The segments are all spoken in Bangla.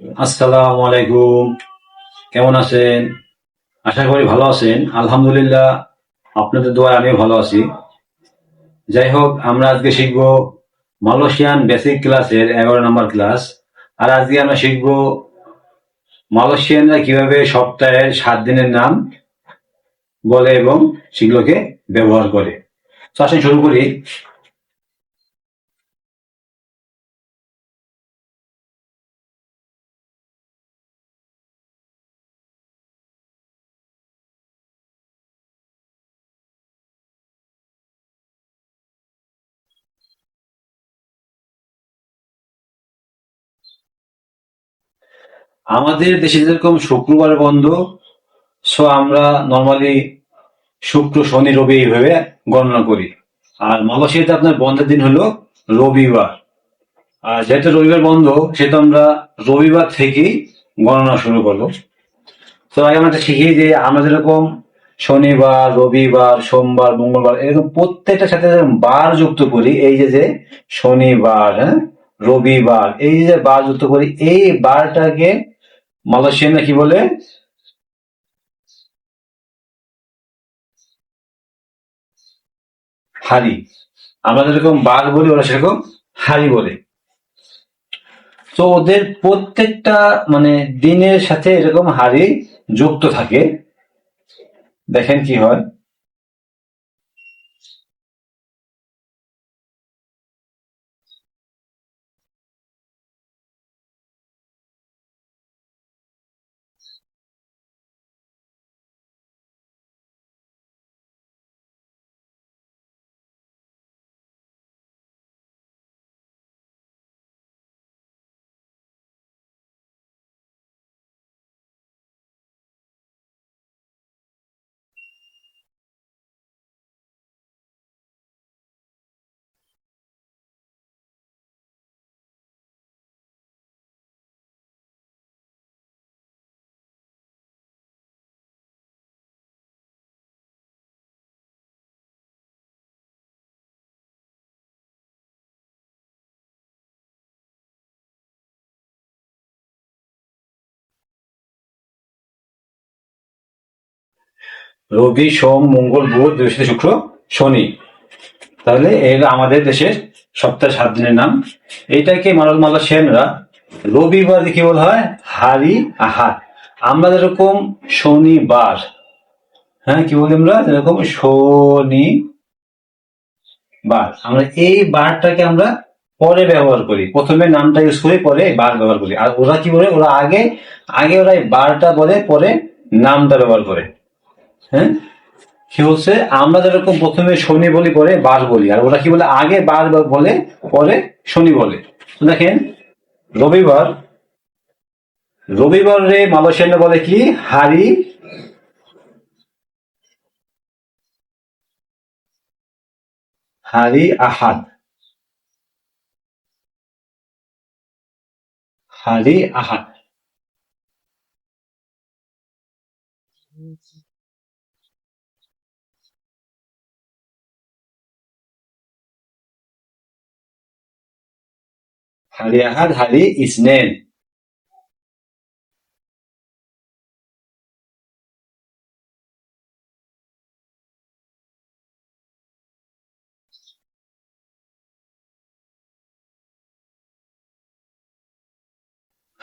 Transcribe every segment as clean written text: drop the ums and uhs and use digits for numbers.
আসসালামু আলাইকুম। কেমন আছেন? আশা করি ভালো আছেন। আলহামদুলিল্লাহ, আপনাদের দোয়ায় আমিও ভালো আছি। যাই হোক, আমরা আজকে শিখব মালয়েশিয়ান বেসিক ক্লাসের 11 নম্বর ক্লাস। আর আজকে আমরা শিখব মালয়েশিয়ানরা কিভাবে সপ্তাহের 7 দিনের নাম বলে এবং সেগুলোকে ব্যবহার করে। তো আসেন শুরু করি। আমাদের দেশে যেরকম শুক্রবার বন্ধ, সো আমরা নর্মালি শুক্র শনি রবি এইভাবে গণনা করি। আর মালয়েশিয়াতে আপনার বন্ধের দিন হলো রবিবার। আর যেহেতু রবিবার বন্ধ, সেহেতু আমরা রবিবার থেকেই গণনা শুরু করবো। তো আগে আমরা শিখি যে আমরা যেরকম শনিবার, রবিবার, সোমবার, মঙ্গলবার এরকম প্রত্যেকটার সাথে যেরকম বার যুক্ত করি, এই যে শনিবার, হ্যাঁ, রবিবার, এই যে বার যুক্ত করি, এই বারটাকে মালয়েশিয়ানরা কি বলে? হারি। আমরা যেরকম বার বলি, ওরা সেরকম হারি বলে। তো ওদের প্রত্যেকটা মানে দিনের সাথে এরকম হারি যুক্ত থাকে। দেখেন কি হয়। রবি, সোম, মঙ্গল, বুধ, বৃহস্পতি, শুক্র, শনি। তাহলে এর আমাদের দেশের সপ্তাহে 7 দিনের নাম। এইটাকে মালয়েশিয়ানরা রবিবার কি বলা হয়? হারি আহাদ। আমরা যেরকম শনিবার, হ্যাঁ, কি বলি আমরা যেরকম শনিবার, আমরা এই বারটাকে আমরা পরে ব্যবহার করি। প্রথমে নামটা ইউজ করি, পরে বার ব্যবহার করি। আর ওরা কি বলে? ওরা আগে আগে ওরা এই বারটা বলে, পরে নামটা ব্যবহার করে। হ্যাঁ, কি হচ্ছে, আমরা যেরকম প্রথমে শনি বলি, পরে বার বলি, আর ওরা কি বলে? আগে বার বলে, পরে শনি বলে। তো দেখেন, রবিবার, রবিবার রে মালয়েশিয়ানরা বলে কি? হারি, হারি আহাদ, হারি আহাদ, হারি আহাদ, হারি ইসনেন।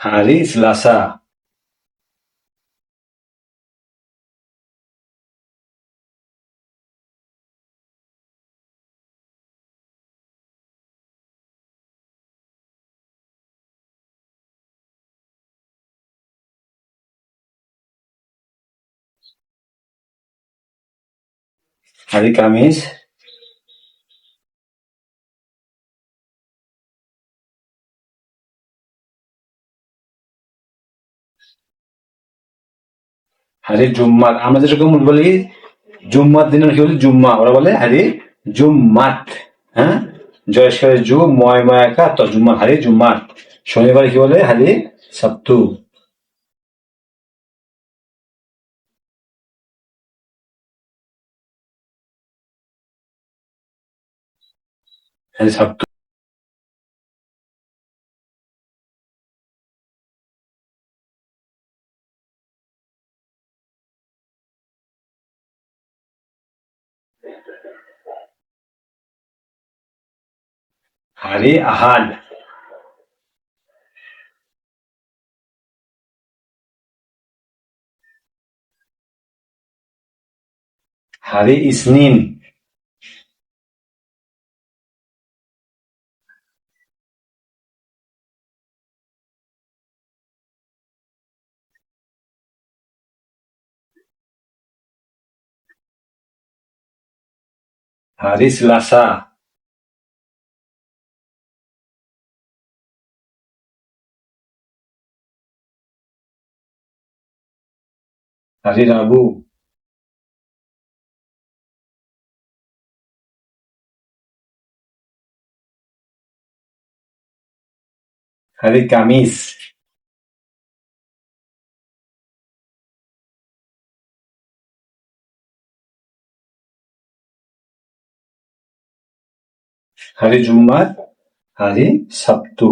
হারি সিলাসা। হারি কামিজ। হারি জুম্মাত। আমরা যেরকম বলি জুম্মার দিন কি বলি? জুম্মা। ওরা বলে হারি জুম্মাত। হ্যাঁ, জয়স্বরের জু, ময় ময়াকা তো জুম্মা, হারি জুম্মাত। শনিবার কি বলে? হারি সাপ্তু, হারি সাপ্তু। হারি আহাদ, হারি ইসনিন, হারি সিলাসা, হারি রাবু, হারি কামিস, হারি জুম্মাত, হারি সাবতু।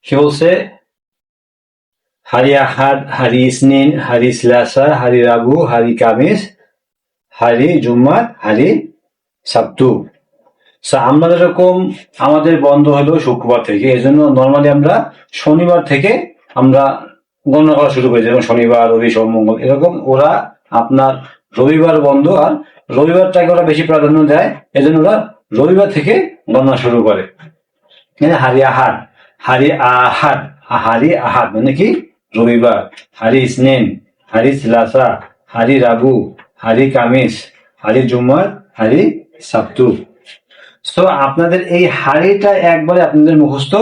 কি বলছে? হারি আহাদ, হারি ইসনিন, হারি সিলাসা, হারি রাবু, হারি কামিস, হারি জুম্মাত, হারি সাবতু। আমরা যেরকম আমাদের বন্ধ হলো শুক্রবার থেকে, এই জন্য নর্মালি আমরা শনিবার থেকে আমরা গণনা করা শুরু করি, যেমন শনিবার, রবি, সোম, মঙ্গল, এরকম ওরা আপনার রবিবার বন্ধ, আর রবিবারটাকে ওরা বেশি প্রাধান্য দেয়, এই জন্য ওরা রবিবার থেকে গণনা শুরু করে। হারি আহাদ, হারি আহাদ, হারি আহাদ মানে কি? রবিবার। হারি ইসনিন, হারি সিলাসা, হারি রাবু, হারি কামিস, হারি জুম্মার, হারি সাবতু। সো আপনাদের এই হারিটা একবারে আপনাদের মুখস্থ,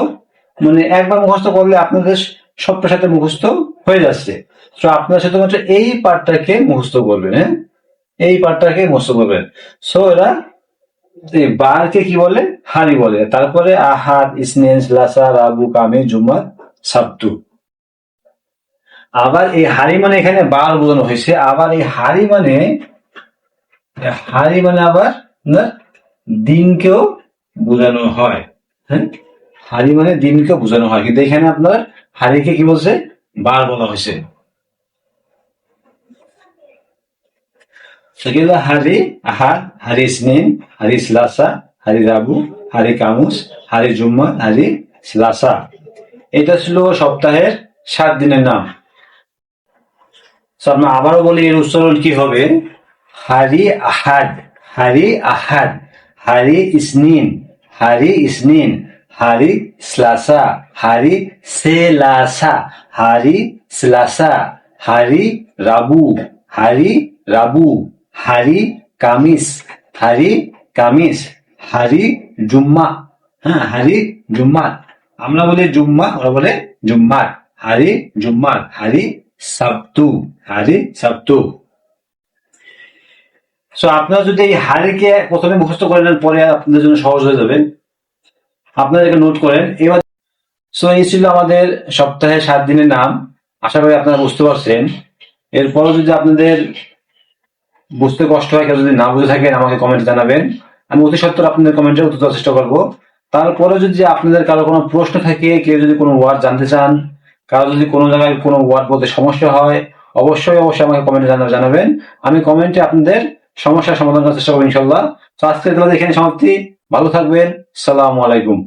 মানে একবার মুখস্থ করলে আপনাদের সবটার সাথে মুখস্থ হয়ে যাচ্ছে। তো আপনারা শুধুমাত্র এই পার্টটাকে মুখস্থ করবেন, হ্যাঁ, এই পার্টটাকে মুখস্থ করবেন। সো এরা বারকে কি বলে? হারি বলে। তারপরে আহাদ, ইসনেন, লাসা, রাবু, কামে, জুম্মা, সাবতু। আবার এই হারি মানে এখানে বার বোঝানো হয়েছে, আবার এই হারি মানে আবার না দিনকেও বোঝানো হয়। হ্যাঁ, হারি মানে দিনকেও বোঝানো হয়, কিন্তু এখানে আপনার হারিকে কি বলছে? বার বলা হয়েছে। সেগুলো হারি আহাদ, হারি ইসনিন, হারি সিলাসা, হারি রাবু, হারি কামুস, হারি জুম্মা, হারি সিলাসা। এটা ছিল সপ্তাহের 7 দিনের নাম। আমরা আবারও বলি এর উচ্চারণ কি হবে? হারি আহাদ, হারি আহাদ, হারি ইসনিন, হারি ইসনিন, হারি স্লাসা, হারি সেলাসা, হারি স্লাসা, হারি রাবু, হারি রাবু, হারি কামিস, হারি কামিস, হারি জুম্মা। হ্যাঁ, হারি জুম্মাত। আমরা বলি জুম্মা, ওরা বলে জুম্মাত। হারি জুম্মাত, হারি সাবতু, হারি সাবতু। সো আপনারা যদি এই হারিকে প্রথমে মুখস্থ করে নেন, পরে আপনাদের জন্য সহজ হয়ে যাবে। আপনারা এটাকে নোট করেন এবার। সো এই ছিল আমাদের সপ্তাহে 7 দিনের নাম। আশা করি আপনারা বুঝতে পারছেন। এরপরও যদি আপনাদের বুঝতে কষ্ট হয়, কেউ যদি না বুঝে থাকেন, আমাকে কমেন্টে জানাবেন। আমি অতি সত্বর আপনাদের কমেন্টে উত্তর দেওয়ার চেষ্টা করবো। তারপরে যদি আপনাদের কারো কোনো প্রশ্ন থাকে, কেউ যদি কোনো ওয়ার্ড জানতে চান, কারো যদি কোনো জায়গায় কোনো ওয়ার্ড বলতে সমস্যা হয়, অবশ্যই আমাকে কমেন্টে জানাবেন। আমি কমেন্টে আপনাদের সমস্যার সমাধান করার চেষ্টা করবো ইনশাল্লাহ। তো আজকের ক্লাস এখানে সমাপ্তি। ভালো থাকবেন। সালামু আলাইকুম।